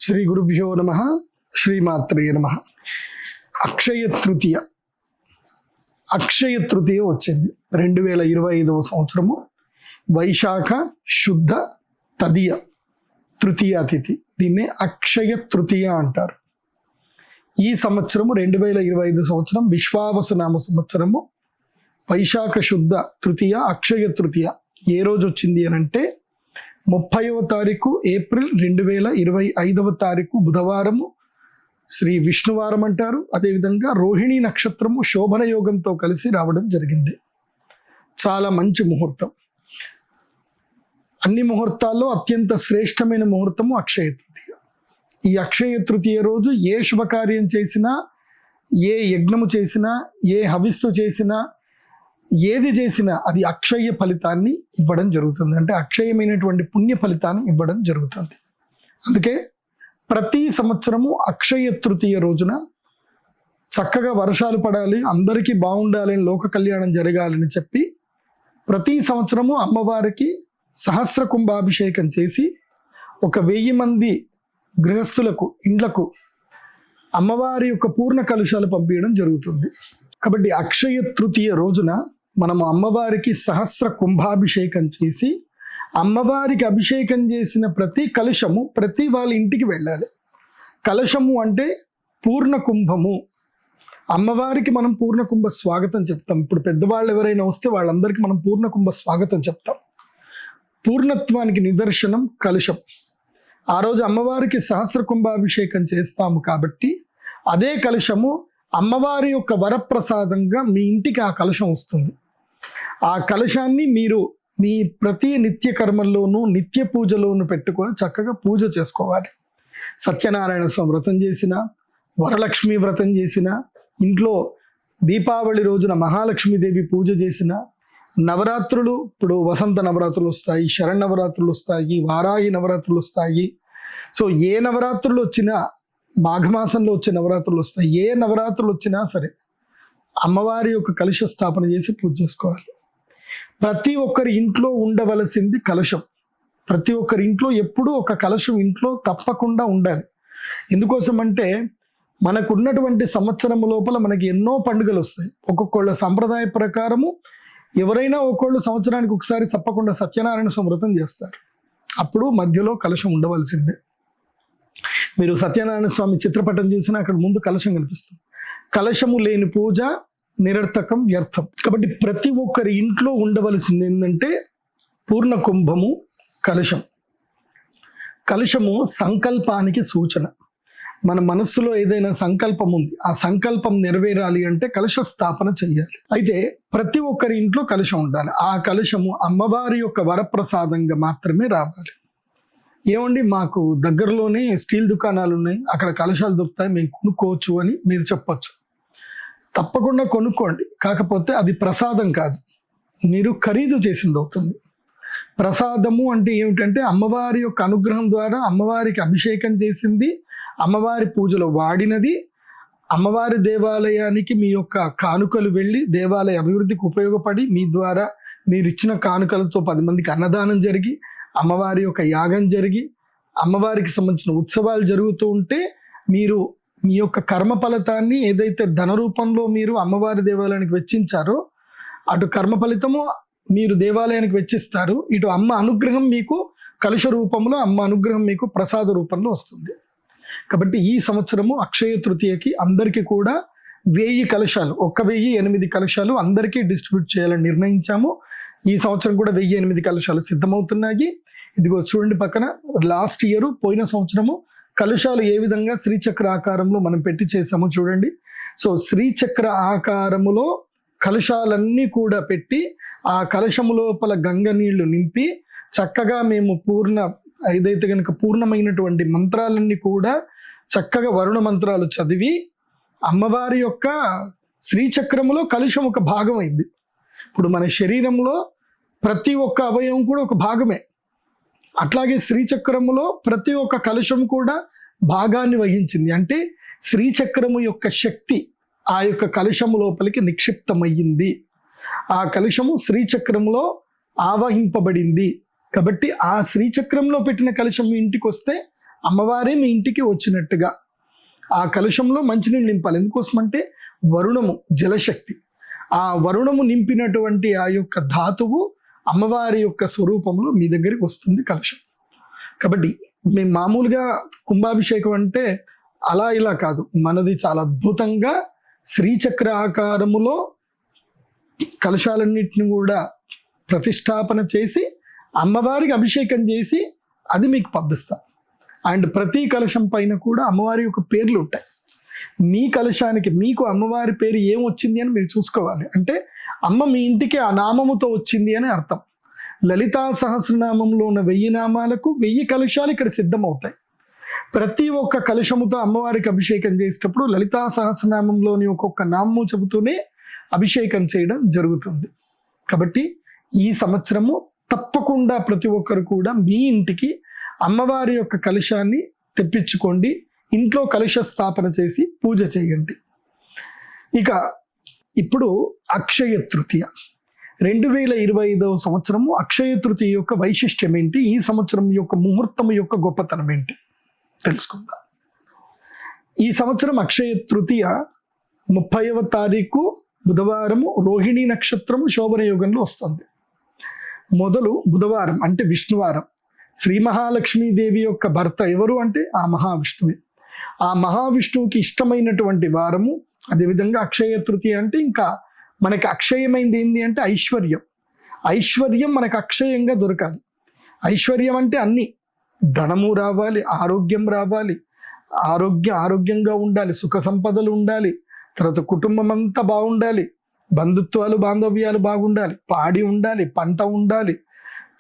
శ్రీ గురుభ్యో నమః. శ్రీమాత్రే నమః. అక్షయ తృతీయ వచ్చింది 2025 సంవత్సరము. వైశాఖ శుద్ధ తదియ తృతీయ తిథి. దీన్నే అక్షయ తృతీయ అంటారు. ఈ సంవత్సరము 2025 సంవత్సరం విశ్వావసునామ సంవత్సరము. వైశాఖ శుద్ధ తృతీయ అక్షయ తృతీయ ఏ రోజు వచ్చింది అని అంటే 30వ తారీఖు ఏప్రిల్ 2025వ తారీఖు బుధవారము. శ్రీ విష్ణువారం అంటారు. అదేవిధంగా రోహిణి నక్షత్రము శోభన యోగంతో కలిసి రావడం జరిగింది. చాలా మంచి ముహూర్తం. అన్ని ముహూర్తాల్లో అత్యంత శ్రేష్టమైన ముహూర్తము అక్షయ తృతీయ. ఈ అక్షయ తృతీయ రోజు ఏ శుభకార్యం చేసినా, ఏ యజ్ఞము చేసినా, ఏ హవిస్సు చేసినా, ఏది చేసినా అది అక్షయ ఫలితాన్ని ఇవ్వడం జరుగుతుంది. అంటే అక్షయమైనటువంటి పుణ్య ఫలితాన్ని ఇవ్వడం జరుగుతుంది. అందుకే ప్రతి సంవత్సరము అక్షయ తృతీయ రోజున చక్కగా వర్షాలు పడాలి, అందరికీ బాగుండాలి, లోక కళ్యాణం జరగాలని చెప్పి ప్రతి సంవత్సరము అమ్మవారికి సహస్ర కుంభాభిషేకం చేసి 1000 మంది గృహస్థులకు ఇండ్లకు అమ్మవారి యొక్క పూర్ణ కలుషాలు పంపించడం జరుగుతుంది. కాబట్టి అక్షయ తృతీయ రోజున మనము అమ్మవారికి సహస్ర కుంభాభిషేకం చేసి అమ్మవారికి అభిషేకం చేసిన ప్రతి కలుషము ప్రతి వాళ్ళ ఇంటికి వెళ్ళాలి. కలశము అంటే పూర్ణ కుంభము. అమ్మవారికి మనం పూర్ణ కుంభ స్వాగతం చెప్తాం. ఇప్పుడు పెద్దవాళ్ళు ఎవరైనా వస్తే వాళ్ళందరికీ మనం పూర్ణ కుంభ స్వాగతం చెప్తాం. పూర్ణత్వానికి నిదర్శనం కలుషం. ఆ రోజు అమ్మవారికి సహస్ర కుంభాభిషేకం చేస్తాము కాబట్టి అదే కలుషము అమ్మవారి యొక్క వరప్రసాదంగా మీ ఇంటికి ఆ కలుషం వస్తుంది. ఆ కలుషాన్ని మీరు మీ ప్రతి నిత్య కర్మల్లోనూ నిత్య పూజలోనూ పెట్టుకొని చక్కగా పూజ చేసుకోవాలి. సత్యనారాయణ స్వామి వ్రతం చేసిన, వరలక్ష్మి వ్రతం చేసిన, ఇంట్లో దీపావళి రోజున మహాలక్ష్మీదేవి పూజ చేసిన, నవరాత్రులు ఇప్పుడు వసంత నవరాత్రులు వస్తాయి, శరణవరాత్రులు వస్తాయి, వారాహి నవరాత్రులు వస్తాయి. సో ఏ నవరాత్రులు వచ్చినా, మాఘమాసంలో వచ్చే నవరాత్రులు వస్తాయి, ఏ నవరాత్రులు వచ్చినా సరే అమ్మవారి యొక్క కలుష స్థాపన చేసి పూజ చేసుకోవాలి. ప్రతి ఒక్కరి ఇంట్లో ఉండవలసింది కలుషం. ప్రతి ఒక్కరి ఇంట్లో ఎప్పుడూ ఒక కలుషం ఇంట్లో తప్పకుండా ఉండాలి. ఎందుకోసం అంటే మనకున్నటువంటి సంవత్సరం లోపల మనకి ఎన్నో పండుగలు వస్తాయి. ఒక్కొక్కళ్ళ సంప్రదాయ ప్రకారము ఎవరైనా ఒక్కొళ్ళు సంవత్సరానికి ఒకసారి తప్పకుండా సత్యనారాయణ స్వామి వ్రతం చేస్తారు. అప్పుడు మధ్యలో కలుషం ఉండవలసిందే. మీరు సత్యనారాయణ స్వామి చిత్రపటం చూసినా అక్కడ ముందు కలశం కనిపిస్తుంది. కలశము లేని పూజ నిరర్థకం, వ్యర్థం. కాబట్టి ప్రతి ఒక్కరి ఇంట్లో ఉండవలసింది ఏంటంటే పూర్ణ కుంభము, కలశం. కలశము సంకల్పానికి సూచన. మన మనస్సులో ఏదైనా సంకల్పం ఉంది, ఆ సంకల్పం నెరవేరాలి అంటే కలశ స్థాపన చెయ్యాలి. అయితే ప్రతి ఒక్కరి ఇంట్లో కలశం ఉండాలి. ఆ కలశము అమ్మవారి యొక్క వరప్రసాదంగా మాత్రమే రావాలి. ఏమండి మాకు దగ్గరలోనే స్టీల్ దుకాణాలు ఉన్నాయి, అక్కడ కలశాలు దొరుకుతాయి, మేము కొనుక్కోవచ్చు అని మీరు చెప్పొచ్చు. తప్పకుండా కొనుక్కోండి. కాకపోతే అది ప్రసాదం కాదు, మీరు ఖరీదు చేసింది అవుతుంది. ప్రసాదము అంటే ఏమిటంటే అమ్మవారి యొక్క అనుగ్రహం ద్వారా అమ్మవారికి అభిషేకం చేసింది, అమ్మవారి పూజలో వాడినది, అమ్మవారి దేవాలయానికి మీ యొక్క కానుకలు వెళ్ళి దేవాలయ అభివృద్ధికి ఉపయోగపడి మీ ద్వారా మీరు ఇచ్చిన కానుకలతో 10 మందికి అన్నదానం జరిగి, అమ్మవారి యొక్క యాగం జరిగి, అమ్మవారికి సంబంధించిన ఉత్సవాలు జరుగుతూ ఉంటే మీరు మీ యొక్క కర్మ ఫలితాన్ని ఏదైతే ధన రూపంలో మీరు అమ్మవారి దేవాలయానికి వెచ్చించారో అటు కర్మ ఫలితము మీరు దేవాలయానికి వెచ్చిస్తారు, ఇటు అమ్మ అనుగ్రహం మీకు కలుష రూపంలో, అమ్మ అనుగ్రహం మీకు ప్రసాద రూపంలో వస్తుంది. కాబట్టి ఈ సంవత్సరము అక్షయ తృతీయకి అందరికీ కూడా 1000 కలశాలు, 1008 కలశాలు అందరికీ డిస్ట్రిబ్యూట్ చేయాలని నిర్ణయించాము. ఈ సంవత్సరం కూడా 1008 కలశాలు సిద్ధమవుతున్నాయి. ఇదిగో చూడండి పక్కన. లాస్ట్ ఇయర్ పోయిన సంవత్సరము కలశాలు ఏ విధంగా శ్రీచక్ర ఆకారంలో మనం పెట్టి చేసామో చూడండి. సో శ్రీచక్ర ఆకారములో కలశాలన్నీ కూడా పెట్టి ఆ కలశము లోపల గంగ నీళ్లు నింపి చక్కగా మేము ఏదైతే కనుక పూర్ణమైనటువంటి మంత్రాలన్నీ కూడా చక్కగా వరుణ మంత్రాలు చదివి అమ్మవారి యొక్క శ్రీచక్రములో కలుషం ఒక భాగం అయింది. ఇప్పుడు మన శరీరంలో ప్రతి ఒక్క అవయవం కూడా ఒక భాగమే. అట్లాగే శ్రీచక్రములో ప్రతి ఒక్క కలుషం కూడా భాగాన్ని వహించింది. అంటే శ్రీచక్రము యొక్క శక్తి ఆ యొక్క కలుషము లోపలికి నిక్షిప్తమయ్యింది. ఆ కలుషము శ్రీచక్రములో ఆవహింపబడింది. కాబట్టి ఆ శ్రీచక్రంలో పెట్టిన కలశం మీ ఇంటికి వస్తే అమ్మవారే మీ ఇంటికి వచ్చినట్టుగా. ఆ కలుషంలో మంచినీళ్ళు నింపాలి. ఎందుకోసమంటే వరుణము జలశక్తి, ఆ వరుణము నింపినటువంటి ఆ యొక్క ధాతువు అమ్మవారి యొక్క స్వరూపంలో మీ దగ్గరికి వస్తుంది కలుషం. కాబట్టి మేము మామూలుగా కుంభాభిషేకం అంటే అలా ఇలా కాదు, మనది చాలా అద్భుతంగా శ్రీచక్ర ఆకారములో కలశాలన్నింటిని కూడా ప్రతిష్టాపన చేసి అమ్మవారికి అభిషేకం చేసి అది మీకు పంపిస్తాం. అండ్ ప్రతి కలశం పైన కూడా అమ్మవారి యొక్క పేర్లు ఉంటాయి. మీ కలశానికి మీకు అమ్మవారి పేరు ఏం వచ్చింది అని మీరు చూసుకోవాలి. అంటే అమ్మ మీ ఇంటికి ఆ నామముతో వచ్చింది అని అర్థం. లలితా సహస్రనామంలో ఉన్న 1000 నామాలకు 1000 కలశాలు ఇక్కడ సిద్ధమవుతాయి. ప్రతి ఒక్క కలశముతో అమ్మవారికి అభిషేకం చేసేటప్పుడు లలితా సహస్రనామంలోని ఒక్కొక్క నామము చెబుతూనే అభిషేకం చేయడం జరుగుతుంది. కాబట్టి ఈ సంవత్సరము తప్పకుండా ప్రతి ఒక్కరు కూడా మీ ఇంటికి అమ్మవారి యొక్క కలశాన్ని తెప్పించుకోండి. ఇంట్లో కలశ స్థాపన చేసి పూజ చేయండి. ఇక ఇప్పుడు అక్షయ తృతీయ 2025 సంవత్సరము అక్షయ తృతీయ యొక్క వైశిష్ట్యం ఏంటి, ఈ సంవత్సరం యొక్క ముహూర్తం యొక్క గొప్పతనం ఏంటి తెలుసుకుందాం. ఈ సంవత్సరం అక్షయ తృతీయ 30వ తారీఖు బుధవారము రోహిణీ నక్షత్రము శోభన యోగంలో వస్తుంది. మొదలు బుధవారం అంటే విష్ణువారం. శ్రీ మహాలక్ష్మీదేవి యొక్క భర్త ఎవరు అంటే ఆ మహావిష్ణువే. ఆ మహావిష్ణువుకి ఇష్టమైనటువంటి వారము. అదేవిధంగా అక్షయ తృతీయ అంటే ఇంకా మనకి అక్షయమైంది ఏంటి అంటే ఐశ్వర్యం. ఐశ్వర్యం మనకు అక్షయంగా దొరకాలి. ఐశ్వర్యం అంటే అన్ని, ధనము రావాలి, ఆరోగ్యం రావాలి, ఆరోగ్యంగా ఉండాలి, సుఖ సంపదలు ఉండాలి, తర్వాత కుటుంబం అంతా బాగుండాలి, బంధుత్వాలు బాంధవ్యాలు బాగుండాలి, పాడి ఉండాలి, పంట ఉండాలి,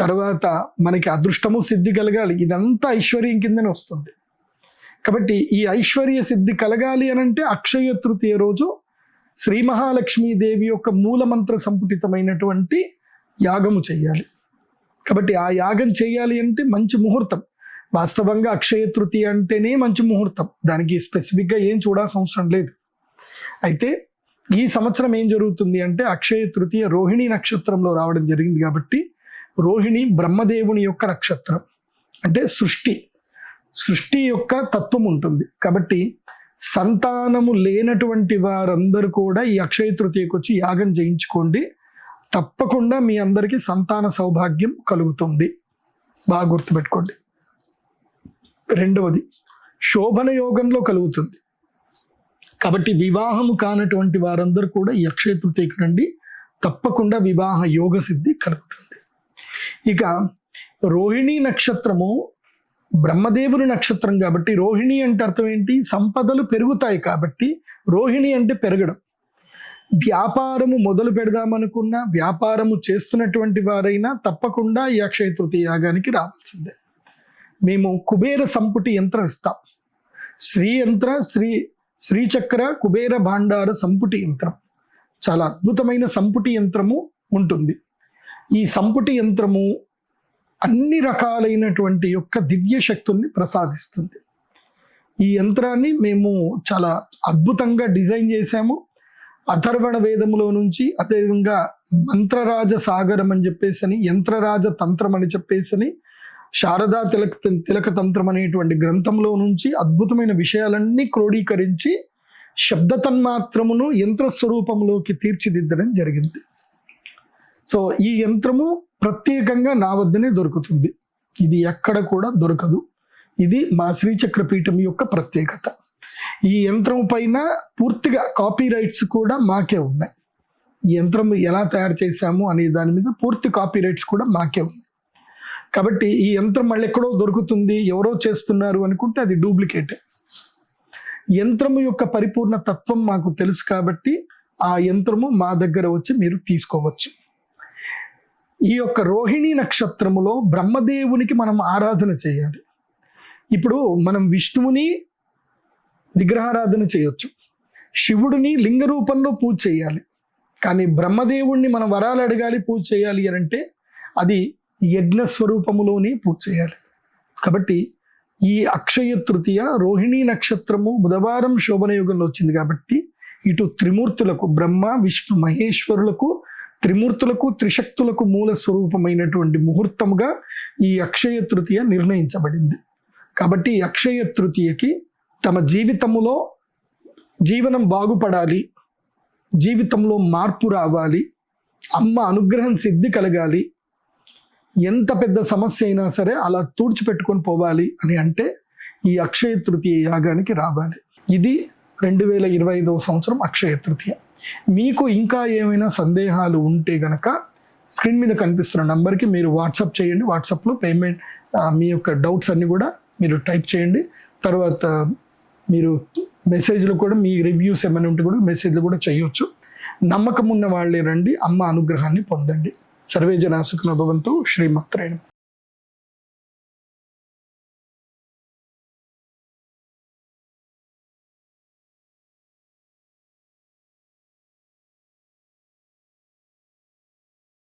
తర్వాత మనకి అదృష్టము సిద్ధి కలగాలి. ఇదంతా ఐశ్వర్యం కిందనే వస్తుంది. కాబట్టి ఈ ఐశ్వర్య సిద్ధి కలగాలి అని అంటే అక్షయ తృతీయ రోజు శ్రీ మహాలక్ష్మీదేవి యొక్క మూలమంత్ర సంపుటితమైనటువంటి యాగము చేయాలి. కాబట్టి ఆ యాగం చేయాలి అంటే మంచి ముహూర్తం. వాస్తవంగా అక్షయ తృతీయ అంటేనే మంచి ముహూర్తం, దానికి స్పెసిఫిక్గా ఏం చూడాల్సిన అవసరం లేదు. అయితే ఈ సంవత్సరం ఏం జరుగుతుంది అంటే అక్షయ తృతీయ రోహిణీ నక్షత్రంలో రావడం జరిగింది. కాబట్టి రోహిణి బ్రహ్మదేవుని యొక్క నక్షత్రం, అంటే సృష్టి యొక్క తత్వం ఉంటుంది. కాబట్టి సంతానము లేనటువంటి వారందరూ కూడా ఈ అక్షయ తృతీయకు వచ్చి యాగం చేయించుకోండి. తప్పకుండా మీ అందరికీ సంతాన సౌభాగ్యం కలుగుతుంది. బాగా గుర్తుపెట్టుకోండి. రెండవది శోభన యోగంలో కలుగుతుంది. కాబట్టి వివాహము కానటువంటి వారందరూ కూడా ఈ అక్షయ తృతీయకు రండి, తప్పకుండా వివాహ యోగ సిద్ధి కలుగుతుంది. ఇక రోహిణీ నక్షత్రము బ్రహ్మదేవుని నక్షత్రం కాబట్టి రోహిణి అంటే అర్థం ఏంటి, సంపదలు పెరుగుతాయి. కాబట్టి రోహిణి అంటే పెరగడం. వ్యాపారము మొదలు పెడదామనుకున్నా, వ్యాపారము చేస్తున్నటువంటి వారైనా తప్పకుండా ఈ అక్షయ తృతీయ యాగానికి రావాల్సిందే. మేము కుబేర సంపుటి యంత్రం ఇస్తాం. శ్రీచక్ర కుబేర భాండార సంపుటి యంత్రం, చాలా అద్భుతమైన సంపుటి యంత్రము ఉంటుంది. ఈ సంపుటి యంత్రము అన్ని రకాలైనటువంటి యొక్క దివ్య శక్తుల్ని ప్రసాదిస్తుంది. ఈ యంత్రాన్ని మేము చాలా అద్భుతంగా డిజైన్ చేశాము. అథర్వణ వేదములో నుంచి, అదేవిధంగా మంత్రరాజ సాగరం అని చెప్పేసి, యంత్రరాజ తంత్రం అని చెప్పేసి, శారదా తిలక తంత్రం అనేటువంటి గ్రంథంలో నుంచి అద్భుతమైన విషయాలన్నీ క్రోడీకరించి శబ్ద తన్మాత్రమును యంత్ర స్వరూపంలోకి తీర్చిదిద్దడం జరిగింది. సో ఈ యంత్రము ప్రత్యేకంగా నా వద్దనే దొరుకుతుంది, ఇది ఎక్కడ కూడా దొరకదు. ఇది మా శ్రీచక్ర పీఠం యొక్క ప్రత్యేకత. ఈ యంత్రం పైన పూర్తిగా కాపీ రైట్స్ కూడా మాకే ఉన్నాయి. ఈ యంత్రం ఎలా తయారు చేశాము అనే దాని మీద పూర్తి కాపీ రైట్స్ కూడా మాకే ఉన్నాయి. కాబట్టి ఈ యంత్రం మళ్ళీ ఎక్కడో దొరుకుతుంది, ఎవరో చేస్తున్నారు అనుకుంటే అది డూప్లికేటే. యంత్రము యొక్క పరిపూర్ణ తత్వం మాకు తెలుసు కాబట్టి ఆ యంత్రము మా దగ్గర వచ్చి మీరు తీసుకోవచ్చు. ఈ యొక్క రోహిణీ నక్షత్రములో బ్రహ్మదేవునికి మనం ఆరాధన చేయాలి. ఇప్పుడు మనం విష్ణువుని విగ్రహారాధన చేయొచ్చు, శివుడిని లింగ రూపంలో పూజ చేయాలి. కానీ బ్రహ్మదేవుణ్ణి మనం వరాలు అడగాలి, పూజ చేయాలి అని అంటే అది యజ్ఞ స్వరూపములోనే పూజ చేయాలి. కాబట్టి ఈ అక్షయ తృతీయ రోహిణీ నక్షత్రము బుధవారం శోభన యుగంలో వచ్చింది. కాబట్టి ఇటు త్రిమూర్తులకు, బ్రహ్మ విష్ణు మహేశ్వరులకు, త్రిమూర్తులకు త్రిశక్తులకు మూల స్వరూపమైనటువంటి ముహూర్తముగా ఈ అక్షయ తృతీయ నిర్ణయించబడింది. కాబట్టి ఈ అక్షయ తృతీయకి తమ జీవితంలో జీవనం బాగుపడాలి, జీవితంలో మార్పు రావాలి, అమ్మ అనుగ్రహం సిద్ధి కలగాలి, ఎంత పెద్ద సమస్య అయినా సరే అలా తుడిచిపెట్టుకొని పోవాలి అని అంటే ఈ అక్షయ తృతీయ యాగానికి రావాలి. ఇది 2025వ సంవత్సరం అక్షయ తృతీయ. మీకు ఇంకా ఏమైనా సందేహాలు ఉంటే గనక స్క్రీన్ మీద కనిపిస్తున్న నంబర్కి మీరు వాట్సాప్ చేయండి. వాట్సాప్లో పేమెంట్ మీ యొక్క డౌట్స్ అన్నీ కూడా మీరు టైప్ చేయండి. తర్వాత మీరు మెసేజ్లో కూడా మీ రివ్యూస్ ఏమైనా ఉంటే కూడా మెసేజ్లు కూడా చేయొచ్చు. నమ్మకం ఉన్న వాళ్ళే రండి, అమ్మ అనుగ్రహాన్ని పొందండి. సర్వే జనా సుఖినో భవంతు. శ్రీమాత్రే నమః.